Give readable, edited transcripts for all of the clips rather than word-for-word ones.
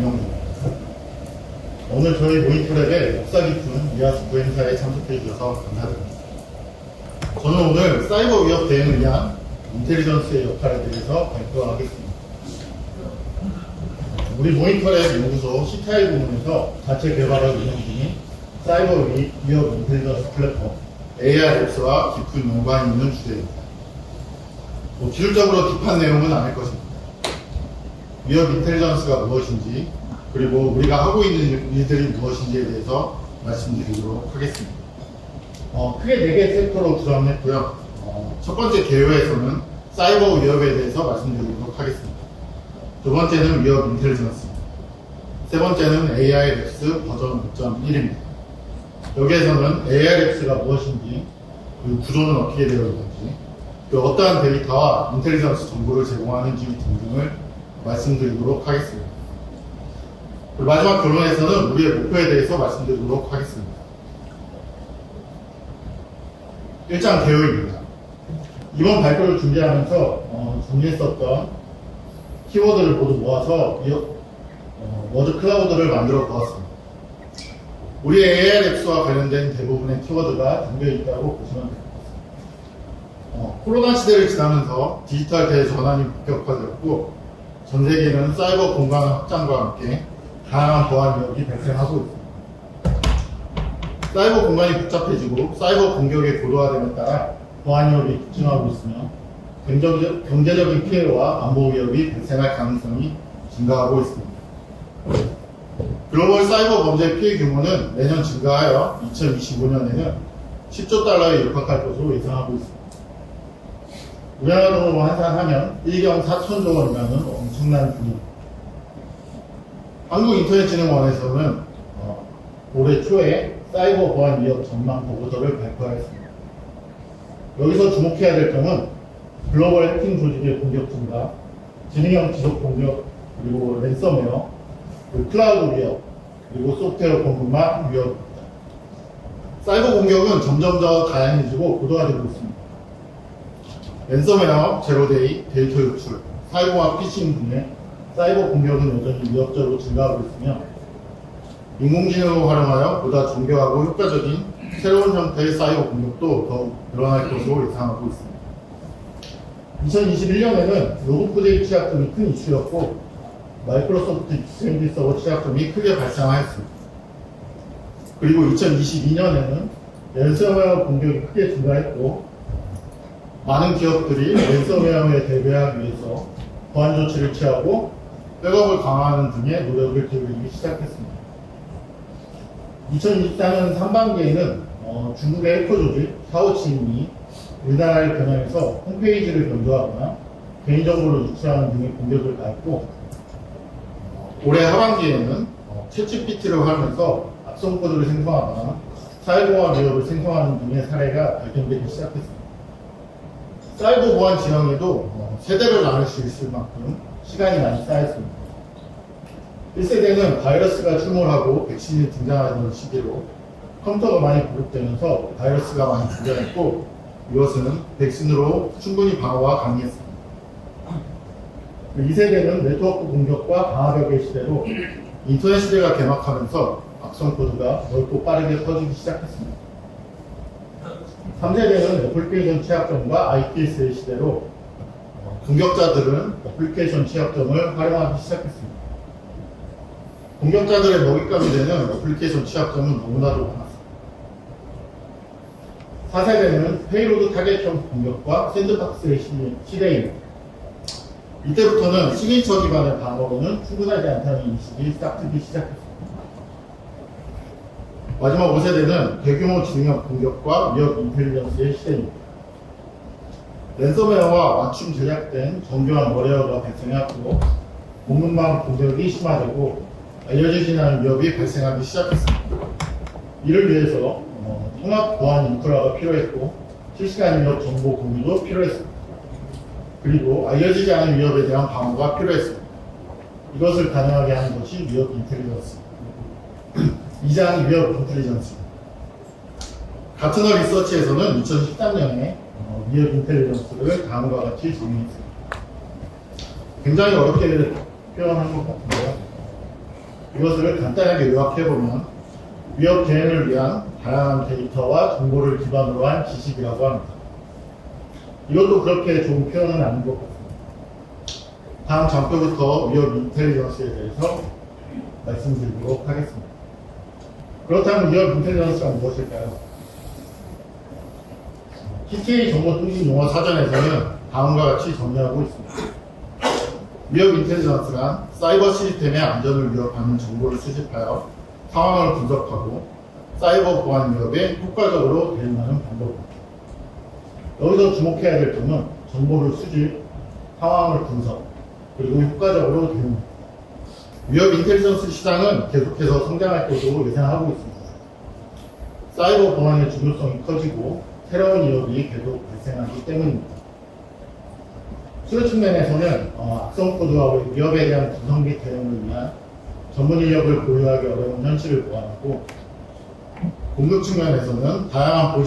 김영주입니다. 오늘 저희 모니터랩의 역사 깊은 이하수 부행사에 참석해 주셔서 감사드립니다. 저는 오늘 사이버 위협 대응을 위한 인텔리전스의 역할에 대해서 발표하겠습니다. 우리 모니터랩 연구소 CTI 부문에서 자체 개발을 운영 중인 사이버 위협 인텔리전스 플랫폼 ARX와 깊은 연관이 있는 주제입니다. 기술적으로 딥한 내용은 아닐 것입니다. 위협 인텔리전스가 무엇인지, 그리고 우리가 하고 있는 일들이 무엇인지에 대해서 말씀드리도록 하겠습니다. 크게 4개 섹터로 구성했고요. 첫 번째 개요에서는 사이버 위협에 대해서 말씀드리도록 하겠습니다. 두 번째는 위협 인텔리전스입니다. 세 번째는 ARX 버전 5.1입니다. 여기에서는 ARX가 무엇인지, 그 구조는 어떻게 되어 있는지, 그 어떠한 데이터와 인텔리전스 정보를 제공하는지 등등을 말씀드리도록 하겠습니다. 그리고 마지막 결론에서는 우리의 목표에 대해서 말씀드리도록 하겠습니다. 1장 개요입니다. 이번 발표를 준비하면서 정리했었던 키워드를 모두 모아서 워드 클라우드를 만들어 보았습니다. 우리의 ARX와 관련된 대부분의 키워드가 담겨 있다고 보시면 됩니다. 코로나 시대를 지나면서 디지털 대전환이 본격화되었고, 전 세계는 사이버 공간 확장과 함께 다양한 보안 위협이 발생하고 있습니다. 사이버 공간이 복잡해지고 사이버 공격의 고도화됨에 따라 보안 위협이 급증하고 있으며 경제적인 피해와 안보 위협이 발생할 가능성이 증가하고 있습니다. 글로벌 사이버 범죄 피해 규모는 내년 증가하여 2025년에는 10조 달러에 육박할 것으로 예상하고 있습니다. 우리나라로 환산하면 1경 4천조 원이라는 엄청난 규모입니다. 한국인터넷진흥원에서는 올해 초에 사이버 보안 위협 전망 보고서를 발표하였습니다. 여기서 주목해야 될 점은 글로벌 해킹 조직의 공격 증가, 지능형 지속 공격, 그리고 랜섬웨어, 클라우드 위협, 그리고 소프트웨어 공급망 위협입니다. 사이버 공격은 점점 더 다양해지고 고도화되고 있습니다. 랜섬웨어, 제로데이, 데이터 유출, 사이버와 피싱 등의 사이버 공격은 여전히 위협적으로 증가하고 있으며, 인공지능을 활용하여 보다 정교하고 효과적인 새로운 형태의 사이버 공격도 더욱 늘어날 것으로 예상하고 있습니다. 2021년에는 로그푸데이 취약점이 큰 이슈였고, 마이크로소프트 익스체인지 서버 취약점이 크게 발생하였습니다. 그리고 2022년에는 랜섬웨어 공격이 크게 증가했고, 많은 기업들이 랜섬웨어에 대비하기 위해서 보안 조치를 취하고 백업을 강화하는 등의 노력을 기울이기 시작했습니다. 2024년 상반기에는 중국의 해커 조직 샤오칭이 우리나라를 겨냥해서 홈페이지를 변조하거나 개인정보를 유출하는 등의 공격을 가했고, 올해 하반기에는 챗GPT를 활용해서 악성 코드를 생성하거나 사이버보안 위협을 생성하는 등의 사례가 발견되기 시작했습니다. 사이버 보안 지형에도 세대를 나눌 수 있을 만큼 시간이 많이 쌓였습니다. 1세대는 바이러스가 출몰하고 백신이 등장하는 시기로 컴퓨터가 많이 보급되면서 바이러스가 많이 등장했고, 이것은 백신으로 충분히 방어가 가능했습니다. 2세대는 네트워크 공격과 방화벽의 시대로 인터넷 시대가 개막하면서 악성 코드가 넓고 빠르게 퍼지기 시작했습니다. 3세대는 애플리케이션 취약점과 IPS의 시대로 공격자들은 애플리케이션 취약점을 활용하기 시작했습니다. 공격자들의 먹잇감이 되는 애플리케이션 취약점은 너무나도 많았습니다. 4세대는 페이로드 타겟형 공격과 샌드박스의 시대입니다. 이때부터는 시그니처 기반의 방어로는 충분하지 않다는 인식이 싹트기 시작했습니다. 마지막 5세대는 대규모 지능형 공격과 위협 인텔리전스의 시대입니다. 랜섬웨어와 맞춤 제작된 정교한 월웨어가 발생하고 공급망 공격이 심화되고 알려지지 않은 위협이 발생하기 시작했습니다. 이를 위해서 통합 보안 인프라가 필요했고, 실시간 위협 정보 공유도 필요했습니다. 그리고 알려지지 않은 위협에 대한 방어가 필요했습니다. 이것을 가능하게 하는 것이 위협 인텔리전스입니다. 2장 위협 인텔리전스입니다. 가트너 리서치에서는 2013년에 위협 인텔리전스를 다음과 같이 정의했습니다. 굉장히 어렵게 표현한 것 같은데요. 이것을 간단하게 요약해보면 위협 대응을 위한 다양한 데이터와 정보를 기반으로 한 지식이라고 합니다. 이것도 그렇게 좋은 표현은 아닌 것 같습니다. 다음 장표부터 위협 인텔리전스에 대해서 말씀드리도록 하겠습니다. 그렇다면 위협 인텔리전스가 무엇일까요? TTA 정보통신용어 사전에서는 다음과 같이 정의하고 있습니다. 위협 인텔리전스란 사이버 시스템의 안전을 위협하는 정보를 수집하여 상황을 분석하고 사이버 보안 위협에 효과적으로 대응하는 방법입니다. 여기서 주목해야 될 점은 정보를 수집, 상황을 분석, 그리고 효과적으로 대응합니다. 위협 인텔리전스 시장은 계속해서 성장할 것으로 예상하고 있습니다. 사이버 보안의 중요성이 커지고 새로운 위협이 계속 발생하기 때문입니다. 수요 측면에서는 악성 코드와 위협에 대한 분석및 대응을 위한 전문 인력을 보유하기 어려운 현실을 보완하고, 공급 측면에서는 다양한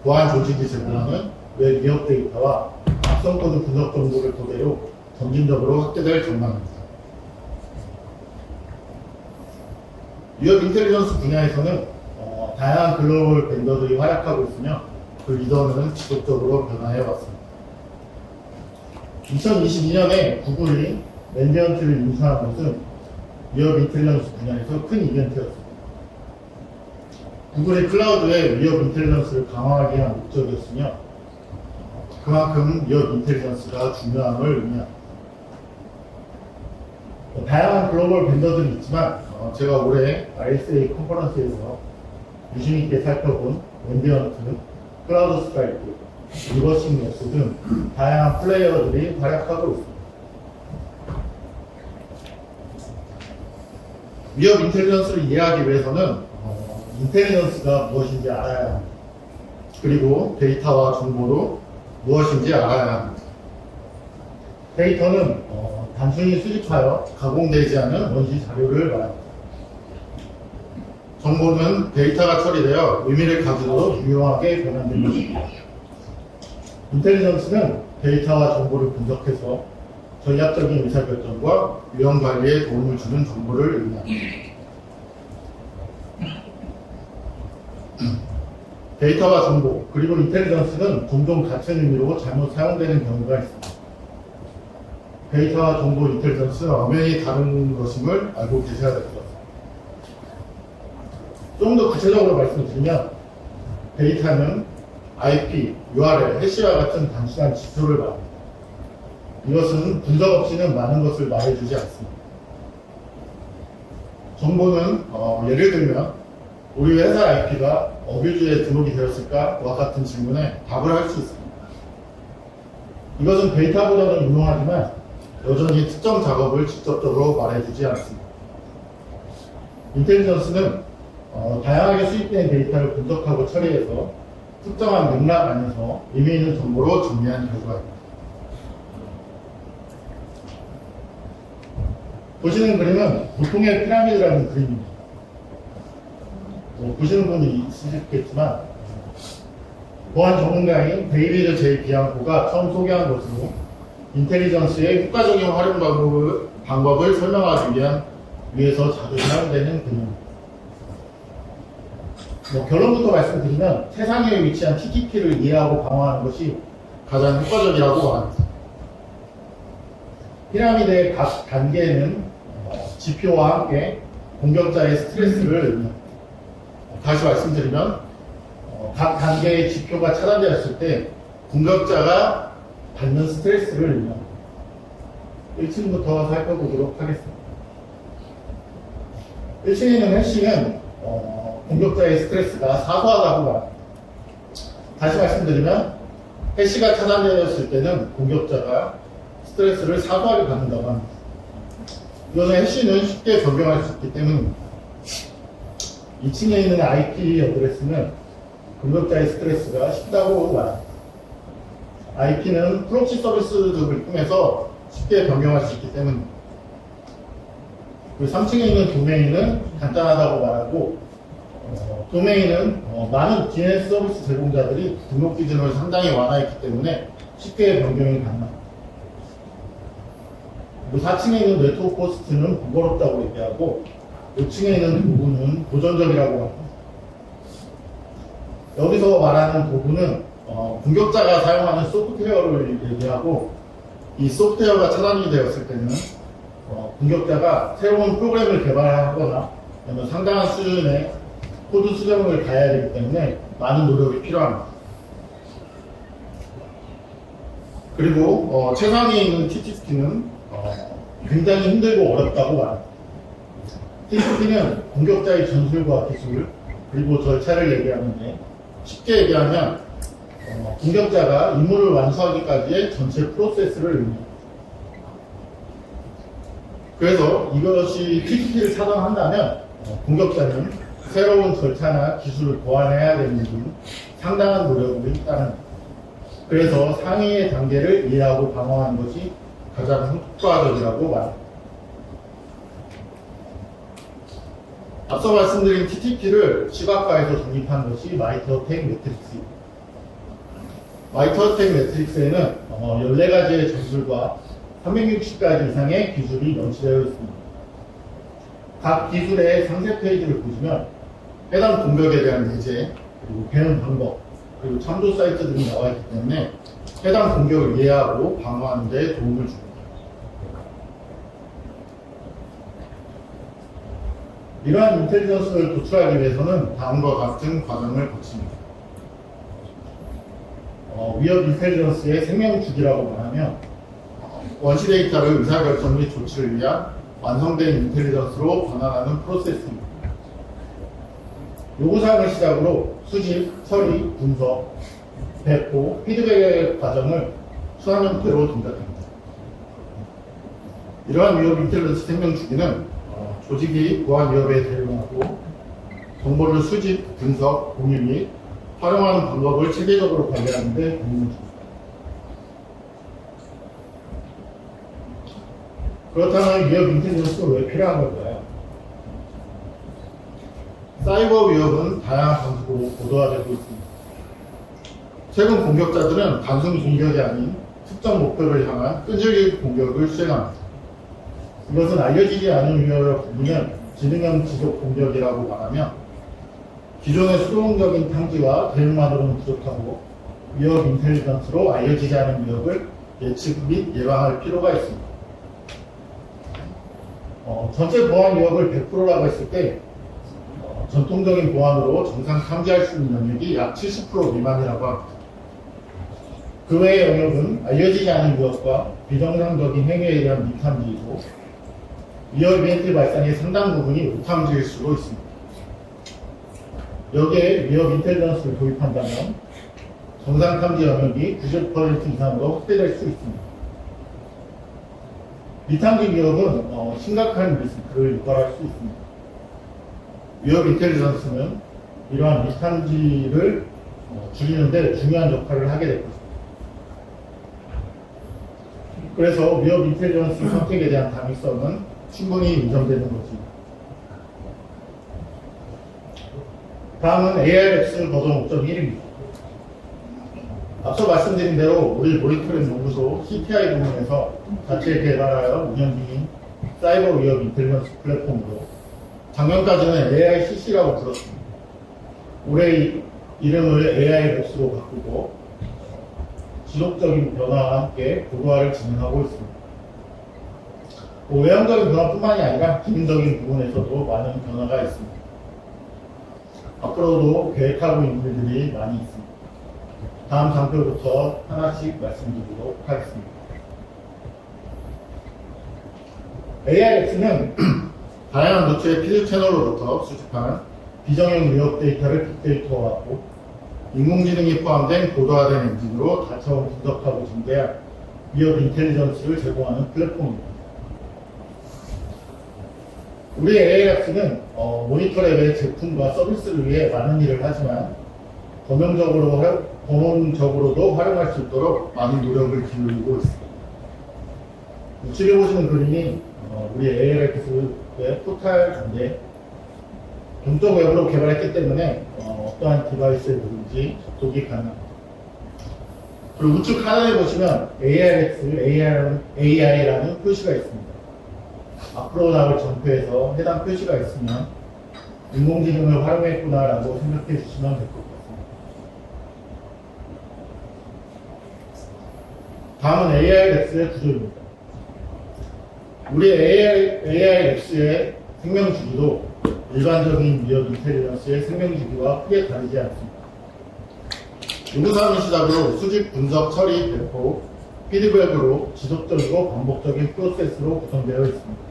보안 조직이 제공하는 웹 위협 데이터와 악성 코드 분석 정보를 토대로 점진적으로 확대될 전망입니다. 위협 인텔리전스 분야에서는 다양한 글로벌 벤더들이 활약하고 있으며 그 리더는 지속적으로 변화해 왔습니다. 2022년에 구글이 랜디언트를 인수한 것은 위협 인텔리전스 분야에서 큰 이벤트였습니다. 구글이 클라우드의 위협 인텔리전스를 강화하기 위한 목적이었으며 그만큼 위협 인텔리전스가 중요함을 의미합니다. 다양한 글로벌 벤더들이 있지만 제가 올해 RSA 컨퍼런스에서 유심 있게 살펴본 랜디언트, 클라우드 스트라이크, 리버싱 랩스 등 다양한 플레이어들이 활약하고 있습니다. 위협 인텔리전스를 이해하기 위해서는 인텔리전스가 무엇인지 알아야 합니다. 그리고 데이터와 정보로 무엇인지 알아야 합니다. 데이터는 단순히 수집하여 가공되지 않은 원시 자료를 말합니다. 정보는 데이터가 처리되어 의미를 가지도록 유용하게 변환된 것입니다. 인텔리전스는 데이터와 정보를 분석해서 전략적인 의사결정과 위험 관리에 도움을 주는 정보를 의미합니다. 데이터와 정보, 그리고 인텔리전스는 종종 같은 의미로 잘못 사용되는 경우가 있습니다. 데이터와 정보, 인텔리전스는 엄연히 다른 것임을 알고 계셔야 될 것 같습니다. 좀 더 구체적으로 말씀드리면 데이터는 IP, URL, 해시와 같은 단순한 지표를 말합니다. 이것은 분석 없이는 많은 것을 말해주지 않습니다. 정보는 예를 들면 우리 회사 IP가 어뷰즈에 등록이 되었을까와 같은 질문에 답을 할 수 있습니다. 이것은 데이터보다는 유용하지만 여전히 특정 작업을 직접적으로 말해주지 않습니다. 인텔리전스는 다양하게 수집된 데이터를 분석하고 처리해서 특정한 맥락 안에서 의미 있는 정보로 정리한 결과입니다. 보시는 그림은 보통의 피라미드라는 그림입니다. 보시는 분이 있으시겠지만 보안 전문가인 데이비드 제이 비앙코가 처음 소개한 것으로 인텔리전스의 효과적인 활용 방법을 설명하기 위해서 자주 사용되는 그림입니다. 결론부터 말씀드리면 세상에 위치한 TTP를 이해하고 방어하는 것이 가장 효과적이라고 말합니다. 피라미드의 각 단계에는 지표와 함께 공격자의 스트레스를 의미합니다. 다시 말씀드리면 각 단계의 지표가 차단되었을 때 공격자가 받는 스트레스를 의미합니다. 1층부터 살펴보도록 하겠습니다. 1층에 있는 해시는 공격자의 스트레스가 사소하다고 말합니다. 다시 말씀드리면 해시가 차단되었을 때는 공격자가 스트레스를 사소하게 받는다고 합니다. 이것은 해시는 쉽게 변경할 수 있기 때문입니다. 2층에 있는 IP 어드레스는 공격자의 스트레스가 쉽다고 말합니다. IP는 프록시 서비스 등을 통해서 쉽게 변경할 수 있기 때문입니다. 그리고 3층에 있는 도메인은 간단하다고 말하고 도메인은 많은 DNS 서비스 제공자들이 등록 기준을 상당히 완화했기 때문에 쉽게 변경이 가능합니다. 4층에 있는 네트워크 호스트는 번거롭다고 얘기하고 5층에 있는 도구는 도전적이라고 합니다. 여기서 말하는 도구는 공격자가 사용하는 소프트웨어를 얘기하고, 이 소프트웨어가 차단이 되었을 때는 공격자가 새로운 프로그램을 개발하거나 아니면 상당한 수준의 코드 수정을 가해야 되기 때문에 많은 노력이 필요합니다. 그리고 최상위에 있는 TTP는 굉장히 힘들고 어렵다고 말합니다. TTP는 공격자의 전술과 기술 그리고 절차를 얘기하는데, 쉽게 얘기하면 공격자가 임무를 완수하기까지의 전체 프로세스를 의미합니다. 그래서 이것이 TTP를 차단한다면 공격자는 새로운 절차나 기술을 보완해야 되는 등 상당한 노력을 따릅니다. 그래서 상위의 단계를 이해하고 방어하는 것이 가장 효과적이라고 말합니다. 앞서 말씀드린 TTP를 시각화해서 정립한 것이 마이터어택 매트릭스입니다. 마이터어택 매트릭스에는 14가지의 전술과 360가지 이상의 기술이 명시되어 있습니다. 각 기술의 상세 페이지를 보시면 해당 공격에 대한 예제, 그리고 배운 방법, 그리고 참조 사이트 등이 나와 있기 때문에 해당 공격을 이해하고 방어하는 데 도움을 줍니다. 이러한 인텔리전스를 도출하기 위해서는 다음과 같은 과정을 거칩니다. 위협 인텔리전스의 생명주기라고 말하면 원시 데이터를 의사결정 및 조치를 위한 완성된 인텔리전스로 전환하는 프로세스입니다. 요구사항을 시작으로 수집, 처리, 분석, 배포, 피드백의 과정을 수학 형태로 동작합니다. 이러한 위협 인텔리전스 생명주기는 조직이 보안 위협에 대응하고 정보를 수집, 분석, 공유 및 활용하는 방법을 체계적으로 관리하는 데 도움을 줍니다. 그렇다면 위협 인텔리전스가 왜 필요한 걸까요? 사이버 위협은 다양한 방식으로 고도화되고 있습니다. 최근 공격자들은 단순 공격이 아닌 특정 목표를 향한 끈질긴 공격을 수행합니다. 이것은 알려지지 않은 위협을 부르는 지능형 지속 공격이라고 말하며, 기존의 수동적인 탐지와 대응만으로는 부족하고 위협 인텔리전스로 알려지지 않은 위협을 예측 및 예방할 필요가 있습니다. 전체 보안 위협을 100%라고 했을 때 전통적인 보안으로 정상 탐지할 수 있는 영역이 약 70% 미만이라고 합니다. 그 외의 영역은 알려지지 않은 위협과 비정상적인 행위에 대한 미탐지이고, 위협 이벤트 발생의 상당 부분이 오탐지일 수도 있습니다. 여기에 위협 인텔리전스를 도입한다면 정상 탐지 영역이 90% 이상으로 확대될 수 있습니다. 미탐지 위협은 심각한 리스크를 유발할 수 있습니다. 위협 인텔리전스는 이러한 미탐지를 줄이는데 중요한 역할을 하게 될 것입니다. 그래서 위협 인텔리전스 선택에 대한 당위성은 충분히 인정되는 것입니다. 다음은 AIX 버전 5.1입니다. 앞서 말씀드린 대로 우리 모니터링 연구소 CTI 부문에서 자체 개발하여 운영 중인 사이버 위협 인텔리전스 플랫폼으로 작년까지는 AICC라고 불렀습니다. 올해 이름을 AIX로 바꾸고 지속적인 변화와 함께 고도화를 진행하고 있습니다. 외형적인 변화뿐만이 아니라 기능적인 부분에서도 많은 변화가 있습니다. 앞으로도 계획하고 있는 일들이 많이 있습니다. 다음 장표부터 하나씩 말씀드리도록 하겠습니다. AIX는 다양한 노출의 필드 채널로부터 수집한 비정형 위협 데이터를 빅데이터화하고 인공지능이 포함된 고도화된 엔진으로 다차원 분석하고 전개한 위협 인텔리전스를 제공하는 플랫폼입니다. 우리 AIX는 모니터랩의 제품과 서비스를 위해 많은 일을 하지만 범용적으로도 활용할 수 있도록 많은 노력을 기울이고 있습니다. 우측에 보시는 그림이 우리 AIX의 포탈인데, 동적 웹으로 개발했기 때문에 어떠한 디바이스에 누든지 접속이 가능합니다. 그리고 우측 하단에 보시면 AIX, AI라는 표시가 있습니다. 앞으로 나올 점표에서 해당 표시가 있으면 인공지능을 활용했구나라고 생각해 주시면 될 것 같습니다. 다음은 AI랩스의 구조입니다. 우리 AI랩스의 생명주기도 일반적인 위협 인텔리전스의 생명주기와 크게 다르지 않습니다. 요구사항을 시작으로 수집, 분석, 처리, 배포, 피드백으로 지속적이고 반복적인 프로세스로 구성되어 있습니다.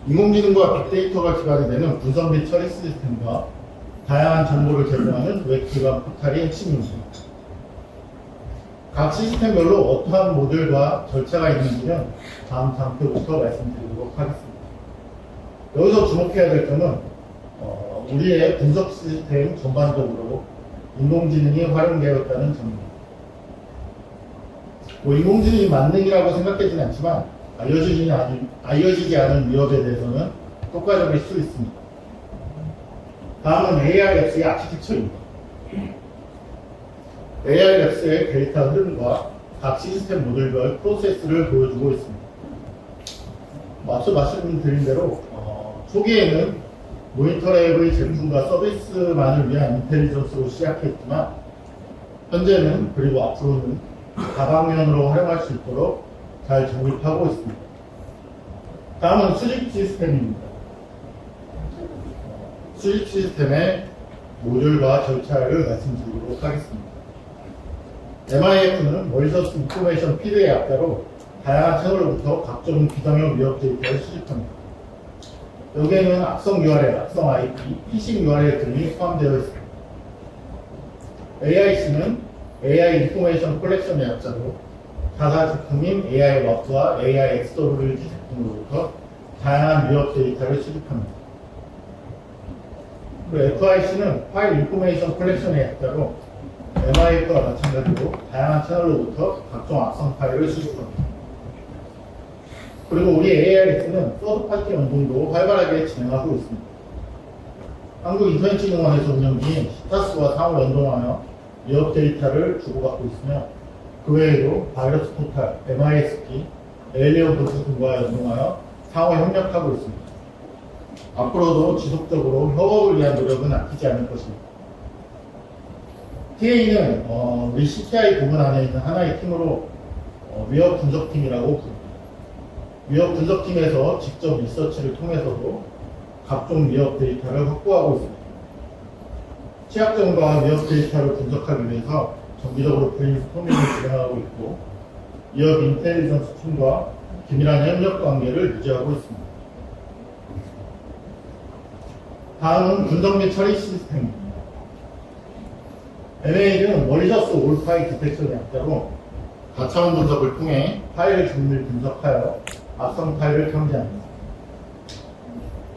인공지능과 빅데이터가 기반이 되는 분석 및 처리 시스템과 다양한 정보를 제공하는 웹 기반 포탈이 핵심입니다. 각 시스템별로 어떠한 모듈과 절차가 있는지는 다음 장표부터 말씀드리도록 하겠습니다. 여기서 주목해야 될 점은 우리의 분석 시스템 전반적으로 인공지능이 활용되었다는 점입니다. 인공지능이 만능이라고 생각되지는 않지만 알려지지 않은 위협에 대해서는 효과적일 수 있습니다. 다음은 AI랩스의 아키텍처입니다. AI랩스의 데이터 흐름과 각 시스템 모듈별 프로세스를 보여주고 있습니다. 앞서 말씀드린 대로 초기에는 모니터랩의 제품과 서비스만을 위한 인텔리전스로 시작했지만 현재는 그리고 앞으로는 다방면으로 활용할 수 있도록 잘 정립하고 있습니다. 다음은 수집 시스템입니다. 수집 시스템의 모듈과 절차를 말씀드리도록 하겠습니다. MIF는 멀리서스 인포메이션 피드의 약자로 다양한 채널로부터 각종 비상형 위협 데이터를 수집합니다. 여기에는 악성 URL, 악성 IP, 피싱 URL 등이 포함되어 있습니다. AIC는 AI 인포메이션 컬렉션의 약자로 자사 제품인 AI 워크와 AI XWG 제품으로부터 다양한 위협 데이터를 수집합니다. 그리고 FIC는 파일 인포메이션 컬렉션의 약자로 MIF와 마찬가지로 다양한 채널로부터 각종 악성 파일을 수집합니다. 그리고 우리 AIX는 서드파티 연동도 활발하게 진행하고 있습니다. 한국인터넷진흥원에서 운영 중인 시타스와 상호 연동하여 위협 데이터를 주고받고 있으며 그 외에도 바이러스 포탈, MISP, 에일리언 보트 등과 연동하여 상호 협력하고 있습니다. 앞으로도 지속적으로 협업을 위한 노력은 아끼지 않을 것입니다. TA는 우리 CTI 부문 안에 있는 하나의 팀으로 위협 분석팀이라고 부릅니다. 위협 분석팀에서 직접 리서치를 통해서도 각종 위협 데이터를 확보하고 있습니다. 취약점과 위협 데이터를 분석하기 위해서 정기적으로 브레인스토밍을 진행하고 있고 위협 인텔리전스 팀과 긴밀한 협력 관계를 유지하고 있습니다. 다음은 분석 및 처리 시스템입니다. MA는 멀리서스 올 파일 디텍션의 약자로 다차원 분석을 통해 파일을 정밀 분석하여 악성 파일을 탐지합니다.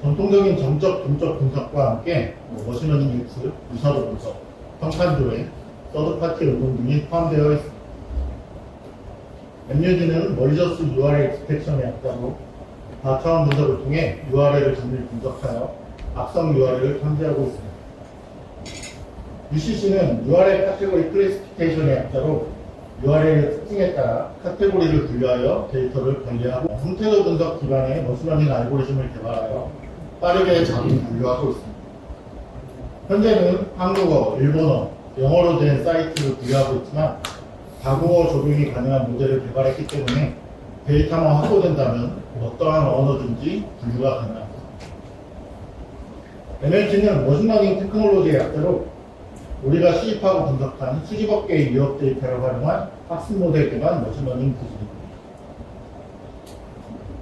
전통적인 점적, 분적 분석과 함께 머신러닝 예측, 유사도 분석, 평판 조회, 서드파티 연동 등이 포함되어 있습니다. MUD는 멀리서스 URL 디텍션의 약자로 다차원 분석을 통해 URL을 정밀 분석하여 악성 URL을 탐지하고 있습니다. UCC는 URL 카테고리 클래시피케이션의 약자로 URL의 특징에 따라 카테고리를 분류하여 데이터를 관리하고 형태도 분석 기반의 머신러닝 알고리즘을 개발하여 빠르게 자동 분류하고 있습니다. 현재는 한국어, 일본어, 영어로 된 사이트를 분류하고 있지만 다국어 적용이 가능한 모델을 개발했기 때문에 데이터만 확보된다면 어떠한 언어든지 분류가 가능합니다. MLT는 머신러닝 테크놀로지의 약자로 우리가 수집하고 분석한 수십억 개의 위협 데이터를 활용한 학습 모델 기반 머신러닝 기술입니다.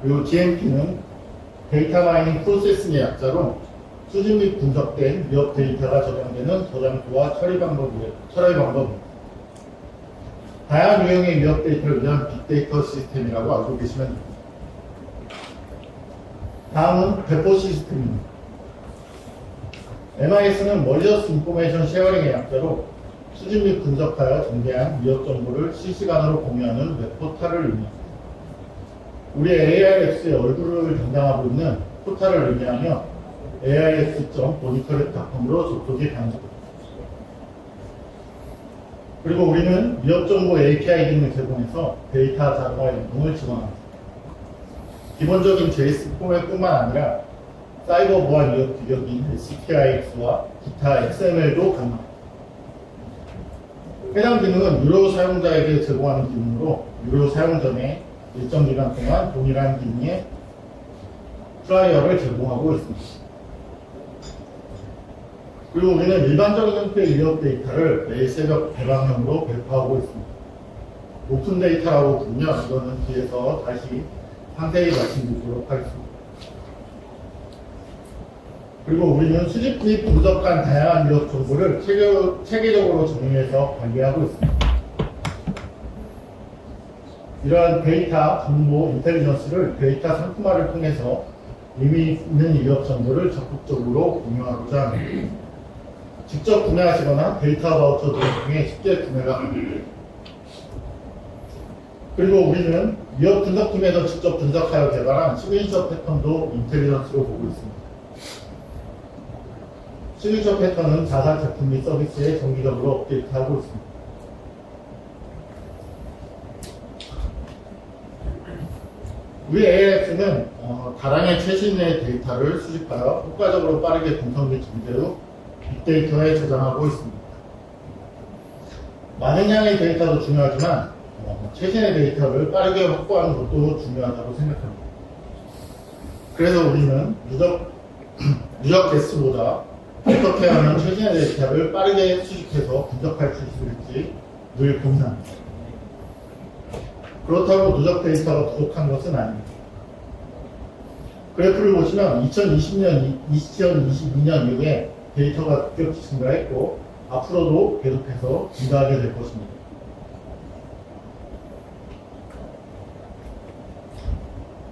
그리고 GMP는 데이터 마이닝 프로세싱의 약자로 수집 및 분석된 위협 데이터가 저장되는 저장소와 처리 방법입니다. 다양한 유형의 위협 데이터를 위한 빅데이터 시스템이라고 알고 계시면 됩니다. 다음은 배포 시스템입니다. MIS는 멀리서스 인포메이션 쉐어링의 약자로 수집 및 분석하여 전개한 위협 정보를 실시간으로 공유하는 웹 포탈을 의미합니다. 우리 AIX의 얼굴을 담당하고 있는 포탈을 의미하며 AIX.monitoring.com으로 접속이 가능합니다. 그리고 우리는 위협 정보 API 기능을 제공해서 데이터 자동화 연동을 지원합니다. 기본적인 JS 포맷뿐만 아니라 사이버 보안 위협 규격인 STIX와 기타 XML도 가능합니다. 해당 기능은 유료 사용자에게 제공하는 기능으로 유료 사용 전에 일정 기간 동안 동일한 기능의 트라이얼을 제공하고 있습니다. 그리고 우리는 일반적인 형태의 위협 데이터를 매일 새벽 개방형으로 배포하고 있습니다. 오픈 데이터라고 부르면 이거는 뒤에서 다시 상세히 말씀드리도록 하겠습니다. 그리고 우리는 수집 및 분석한 다양한 위협 정보를 체계적으로 정리해서 관리하고 있습니다. 이러한 데이터, 정보, 인텔리전스를 데이터 상품화를 통해서 의미 있는 위협 정보를 적극적으로 공유하고자 합니다. 직접 구매하시거나 데이터 바우처 등을 통해 쉽게 구매가 가능합니다. 그리고 우리는 위협 분석팀에서 직접 분석하여 개발한 시그니처 패턴도 인텔리전스로 보고 있습니다. 시그니처 패턴은 자사 제품 및 서비스에 정기적으로 업데이트하고 있습니다. 우리 AIX는 다량의 최신의 데이터를 수집하여 효과적으로 빠르게 분석 및 전개 후 빅데이터에 저장하고 있습니다. 많은 양의 데이터도 중요하지만 최신의 데이터를 빠르게 확보하는 것도 중요하다고 생각합니다. 그래서 우리는 누적 개수보다 어떻게 하면 최신의 데이터를 빠르게 수집해서 분석할 수 있을지 늘 고민합니다. 그렇다고 누적 데이터가 부족한 것은 아닙니다. 그래프를 보시면 2020년, 2022년 이후에 데이터가 급격히 증가했고 앞으로도 계속해서 증가하게 될 것입니다.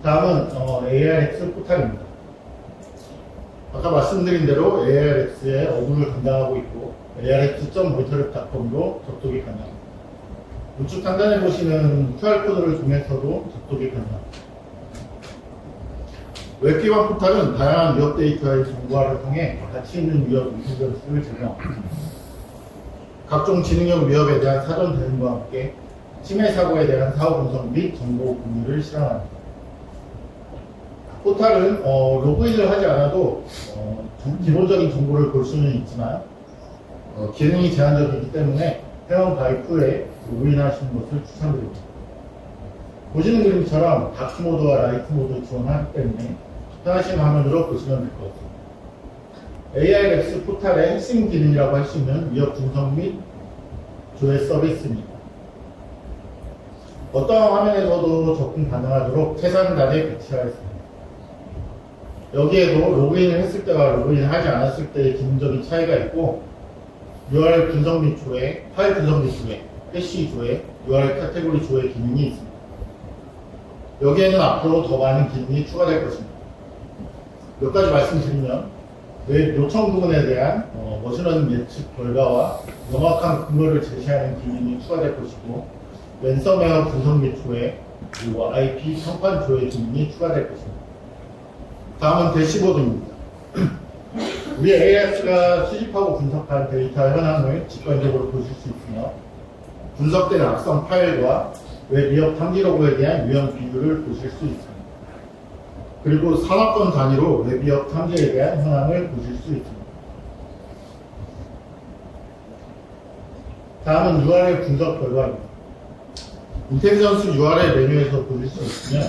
다음은 ARX 포탈입니다. 아까 말씀드린 대로 ARX의 업무를 담당하고 있고 arx.moito랩.com으로 접속이 가능합니다. 우측 상단에 보시는 QR코드를 통해서도 접속이 가능합니다. 웹기반 포탈은 다양한 위협 데이터의 정보화를 통해 가치 있는 위협 인텔리전스를 제공합니다. 각종 지능형 위협에 대한 사전 대응과 함께 침해 사고에 대한 사후 분석 및 정보 공유를 실현합니다. 포탈은 로그인을 하지 않아도 기본적인 정보를 볼 수는 있지만 기능이 제한적이기 때문에 회원 가입 후에 로그인하시는 것을 추천드립니다. 보시는 그림처럼 다크 모드와 라이트 모드 지원하기 때문에 편하신 화면으로 보시면 될 것 같습니다. ARX 포탈의 핵심 기능이라고 할 수 있는 위협 분석 및 조회 서비스입니다. 어떠한 화면에서도 접근 가능하도록 최상단에 배치하였습니다. 여기에도 로그인을 했을 때와 로그인을 하지 않았을 때의 기능적인 차이가 있고 URL 분석 및 조회, 파일 분석 및 조회, 해시 조회, URL 카테고리 조회 기능이 있습니다. 여기에는 앞으로 더 많은 기능이 추가될 것입니다. 몇 가지 말씀드리면 웹 요청 부분에 대한 머신러닝 예측 결과와 명확한 근거를 제시하는 기능이 추가될 것이고 랜섬웨어 분석 및 조회, 그리고 IP 평판 조회 기능이 추가될 것입니다. 다음은 대시보드입니다. 우리 AIX가 수집하고 분석한 데이터 현황을 직관적으로 보실 수 있으며 분석된 악성 파일과 웹 위협 탐지 로그에 대한 유형 비율을 보실 수 있습니다. 그리고 산업권 단위로 웹 위협 탐지에 대한 현황을 보실 수 있습니다. 다음은 URL 분석 결과입니다. 인텔리전스 URL 메뉴에서 보실 수 있으며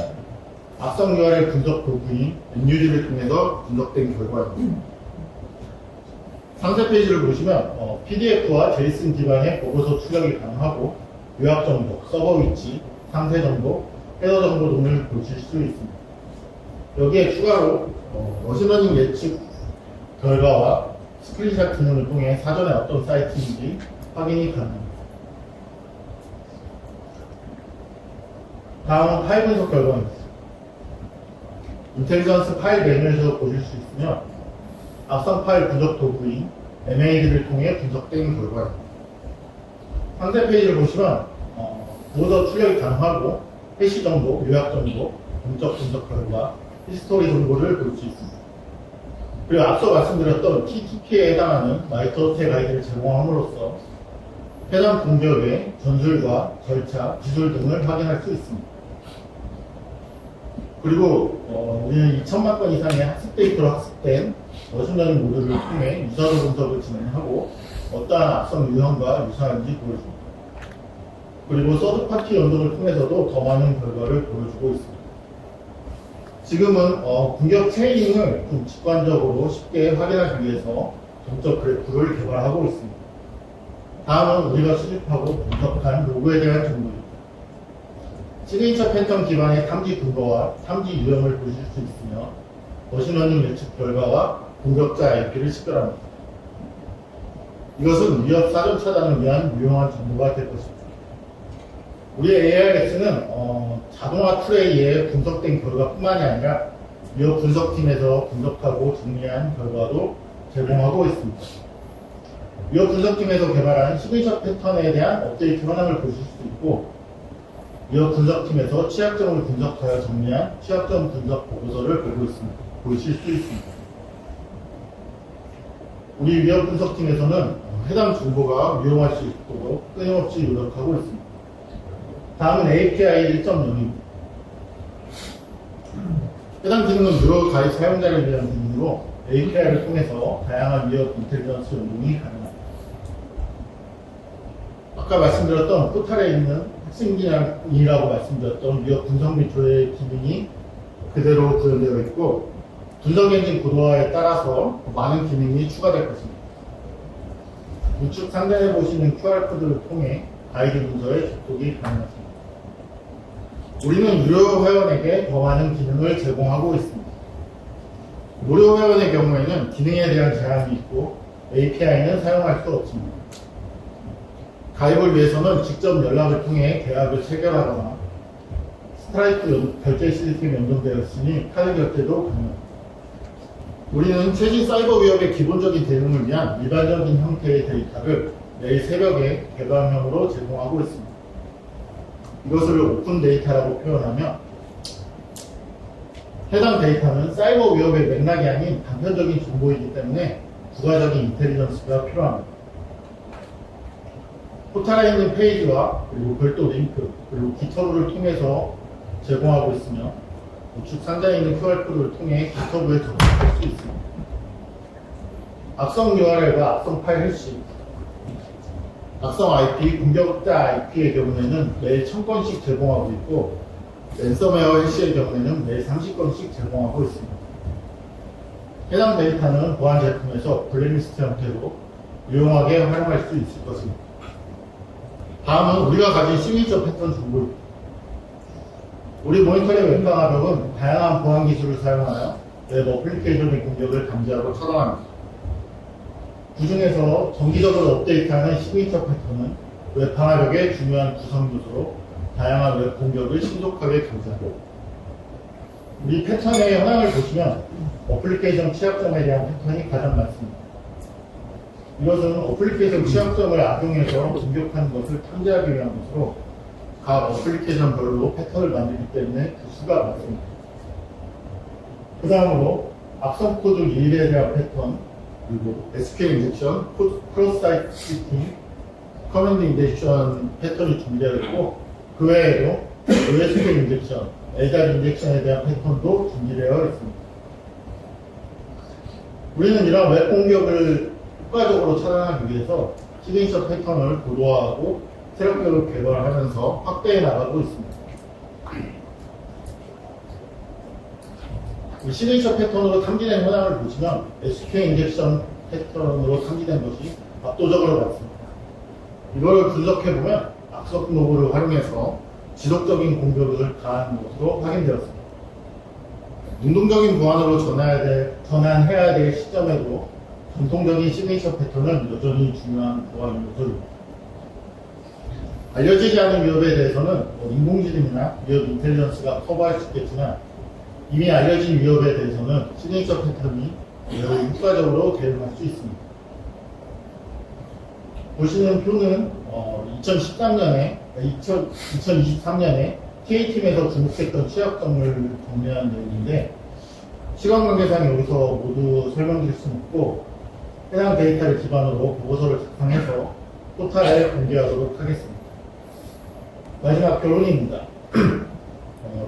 악성 URL 분석 도구인 NUD를 통해서 분석된 결과입니다. 상세 페이지를 보시면 PDF와 JSON 기반의 보고서 출력이 가능하고 요약 정보, 서버 위치, 상세 정보, 헤더 정보 등을 보실 수 있습니다. 여기에 추가로 머신러닝 예측 결과와 스크린샷 기능을 통해 사전에 어떤 사이트인지 확인이 가능합니다. 다음은 파일 분석 결과입니다. 인텔리전스 파일 메뉴에서 보실 수 있으며 악성 파일 분석 도구인 MAD를 통해 분석된 결과입니다. 상세 페이지를 보시면 보고서 출력이 가능하고 해시 정보, 요약 정보, 공적 분석 결과, 히스토리 정보를 볼 수 있습니다. 그리고 앞서 말씀드렸던 TTP에 해당하는 마이터스테 가이드를 제공함으로써 해당 공격의 전술과 절차, 기술 등을 확인할 수 있습니다. 그리고 우리는 2천만 건 이상의 학습 데이터로 학습된 머신러닝 모델을 통해 유사도 분석을 진행하고 어떠한 악성 유형과 유사한지 보여줍니다. 그리고 서드파티 연동을 통해서도 더 많은 결과를 보여주고 있습니다. 지금은 공격 트레이닝을 좀 직관적으로 쉽게 확인하기 위해서 동적 그래프를 개발하고 있습니다. 다음은 우리가 수집하고 분석한 로그에 대한 정보입니다. 시그니처 패턴 기반의 탐지 근거와 탐지 유형을 보실 수 있으며 머신러닝 예측 결과와 공격자 IP를 식별합니다. 이것은 위협 사전 차단을 위한 유용한 정보가 될 것입니다. 우리의 ARS는 자동화 툴에 의해 분석된 결과뿐만이 아니라 위협 분석팀에서 분석하고 정리한 결과도 제공하고 있습니다. 위협 분석팀에서 개발한 시그니처 패턴에 대한 업데이트 현황을 보실 수 있고, 위협 분석팀에서 취약점을 분석하여 정리한 취약점 분석 보고서를 보실 수 있습니다. 우리 위협 분석팀에서는 해당 정보가 유용할 수 있도록 끊임없이 노력하고 있습니다. 다음은 API 1.0입니다. 해당 기능은 무료 가입 사용자를 위한 기능으로 API를 통해서 다양한 위협 인텔리전스 연동이 가능합니다. 아까 말씀드렸던 포탈에 있는 핵심 기능이라고 말씀드렸던 위협 분석 및 조회 기능이 그대로 구현되어 있고, 분석 엔진 고도화에 따라서 많은 기능이 추가될 것입니다. 우측 상단에 보시는 QR코드를 통해 가이드 문서에 접속이 가능하십니다. 우리는 유료 회원에게 더 많은 기능을 제공하고 있습니다. 무료 회원의 경우에는 기능에 대한 제한이 있고 API는 사용할 수 없습니다. 가입을 위해서는 직접 연락을 통해 계약을 체결하거나 스트라이프 결제 시스템이 연동되었으니 카드 결제도 가능합니다. 우리는 최신 사이버 위협의 기본적인 대응을 위한 일반적인 형태의 데이터를 매일 새벽에 개방형으로 제공하고 있습니다. 이것을 오픈 데이터라고 표현하며, 해당 데이터는 사이버 위협의 맥락이 아닌 단편적인 정보이기 때문에 부가적인 인텔리전스가 필요합니다. 포탈에 있는 페이지와 그리고 별도 링크, 그리고 깃허브를 통해서 제공하고 있으며, 우측 상단에 있는 QR코드를 통해 깃허브에 접속할 수 있습니다. 악성 URL과 악성 파일 해시, 악성 IP, 공격자 IP의 경우에는 매일 1000건씩 제공하고 있고, 랜섬웨어 해시의 경우에는 매일 30건씩 제공하고 있습니다. 해당 데이터는 보안 제품에서 블랙리스트 형태로 유용하게 활용할 수 있을 것입니다. 다음은 우리가 가진 시그니처 패턴 정보입니다. 우리 모니터링 웹 방화벽은 다양한 보안 기술을 사용하여 웹 어플리케이션의 공격을 감지하고 차단합니다. 그 중에서 정기적으로 업데이트하는 시그니처 패턴은 웹 방화벽의 중요한 구성 요소로 다양한 웹 공격을 신속하게 감지하고, 우리 패턴의 현황을 보시면 어플리케이션 취약점에 대한 패턴이 가장 많습니다. 이것은 어플리케이션 취약점을 악용해서 공격하는 것을 탐지하기 위한 것으로 각 어플리케이션별로 패턴을 만들기 때문에 그 수가 많습니다. 그 다음으로 악성 코드 리일에 대한 패턴, 그리고 SQL 인젝션, 크로스 사이트 스위칭, 커맨드 인젝션 패턴이 준비되어 있고, 그 외에도 OSQL 인젝션, LDAP 인젝션에 대한 패턴도 준비되어 있습니다. 우리는 이런 웹 공격을 효과적으로 차단하기 위해서 시그니처 패턴을 고도화하고 새롭게 개발하면서 확대해 나가고 있습니다. 시그니처 패턴으로 탐지된 현황을 보시면 SQL 인젝션 패턴으로 탐지된 것이 압도적으로 많습니다. 이걸 분석해보면 악성 로그를 활용해서 지속적인 공격을 가한 것으로 확인되었습니다. 능동적인 보안으로 전환해야 될 시점에도 전통적인 시그니처 패턴은 여전히 중요한 보안 요소입니다. 알려지지 않은 위협에 대해서는 인공지능이나 위협 인텔리전스가 커버할 수 있겠지만, 이미 알려진 위협에 대해서는 시그니처 패턴이 매우 효과적으로 대응할 수 있습니다. 보시는 표는 2023년에 TA팀에서 주목했던 취약점을 정리한 내용인데, 시간 관계상 여기서 모두 설명드릴 수는 없고, 해당 데이터를 기반으로 보고서를 작성해서 포탈에 공개하도록 하겠습니다. 마지막 결론입니다.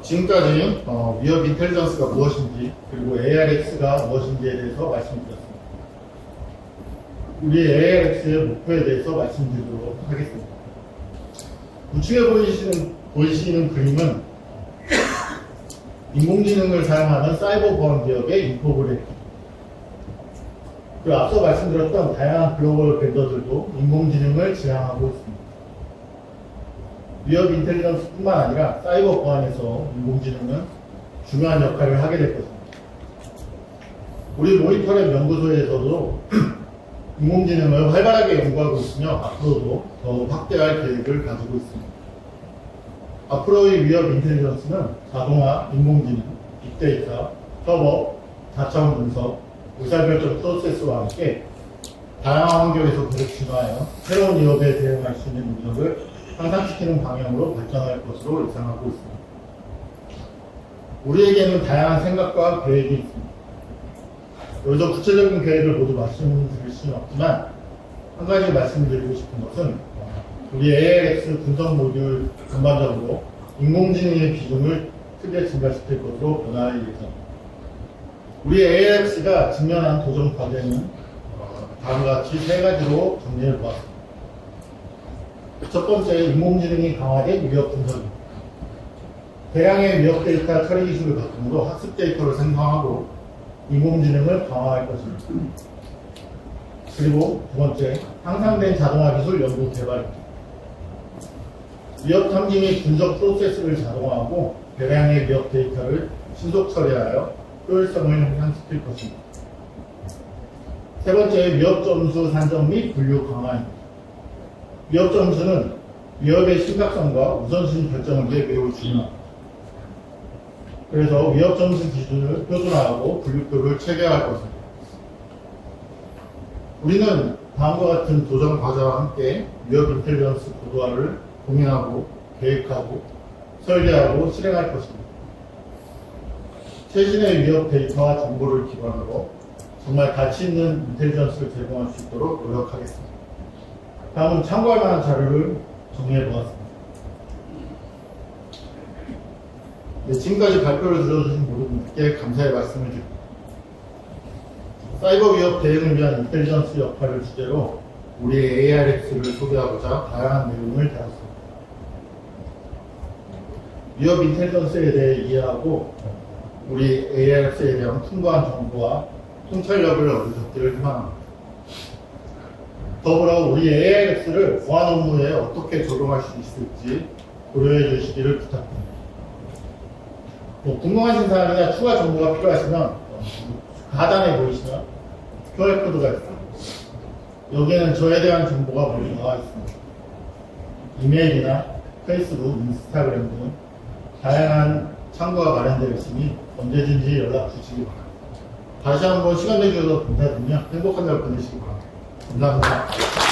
지금까지 위협 인텔리전스가 무엇인지 그리고 ARX가 무엇인지에 대해서 말씀드렸습니다. 우리 ARX의 목표에 대해서 말씀드리도록 하겠습니다. 우측에 보이시는 그림은 인공지능을 사용하는 사이버 보안 기업의 인포그래픽. 그리고 앞서 말씀드렸던 다양한 글로벌 벤더들도 인공지능을 지향하고 있습니다. 위협 인텔리전스뿐만 아니라 사이버 보안에서 인공지능은 중요한 역할을 하게 될 것입니다. 우리 모니터랩 연구소에서도 인공지능을 활발하게 연구하고 있으며 앞으로도 더욱 확대할 계획을 가지고 있습니다. 앞으로의 위협 인텔리전스는 자동화, 인공지능, 빅데이터, 서버, 다차원 분석, 의사결정 프로세스와 함께 다양한 환경에서 계속 진화하여 새로운 위협에 대응할 수 있는 능력을 향상시키는 방향으로 발전할 것으로 예상하고 있습니다. 우리에게는 다양한 생각과 계획이 있습니다. 여기서 구체적인 계획을 모두 말씀드릴 수는 없지만 한 가지 말씀드리고 싶은 것은 우리 ALX 분석 모듈 전반적으로 인공지능의 비중을 크게 증가시킬 것으로 변화할 예정입니다. 우리 ALX가 직면한 도전 과제는 다음과 같이 세 가지로 정리해 보았습니다. 첫 번째, 인공지능이 강화된 위협 분석입니다. 대량의 위협 데이터 처리 기술을 바탕으로 학습 데이터를 생성하고 인공지능을 강화할 것입니다. 그리고 두 번째, 향상된 자동화 기술 연구 개발입니다. 위협 탐지 및 분석 프로세스를 자동화하고 대량의 위협 데이터를 신속 처리하여 효율성을 향상시킬 것입니다. 세 번째, 위협 점수 산정 및 분류 강화입니다. 위협 점수는 위협의 심각성과 우선순위 결정을 위해 매우 중요합니다. 그래서 위협 점수 기준을 표준화하고 분류표를 체계화할 것입니다. 우리는 다음과 같은 도전 과제와 함께 위협 인텔리전스 고도화를 고민하고 계획하고 설계하고 실행할 것입니다. 최신의 위협 데이터와 정보를 기반으로 정말 가치 있는 인텔리전스를 제공할 수 있도록 노력하겠습니다. 다음은 참고할 만한 자료를 정리해 보았습니다. 네, 지금까지 발표를 들어주신 모든 분들께 감사의 말씀을 드립니다. 사이버 위협 대응을 위한 인텔리전스 역할을 주제로 우리 ARX를 소개하고자 다양한 내용을 다뤘습니다. 위협 인텔리전스에 대해 이해하고 우리 ARX에 대한 풍부한 정보와 통찰력을 얻으셨기를 희망합니다. 더불어 우리 ARX를 보안 업무에 어떻게 적용할 수 있을지 고려해 주시기를 부탁드립니다. 궁금하신 사항이나 추가 정보가 필요하시면 하단에 보이시면 QR코드가 있습니다. 여기에는 저에 대한 정보가 모두 나와 있습니다. 이메일이나 페이스북, 인스타그램 등 다양한 창구가 마련되어 있으니 언제든지 연락 주시기 바랍니다. 다시 한번 시간 내주셔서 감사드리며 행복한 날 보내시기 바랍니다. 감사합니다.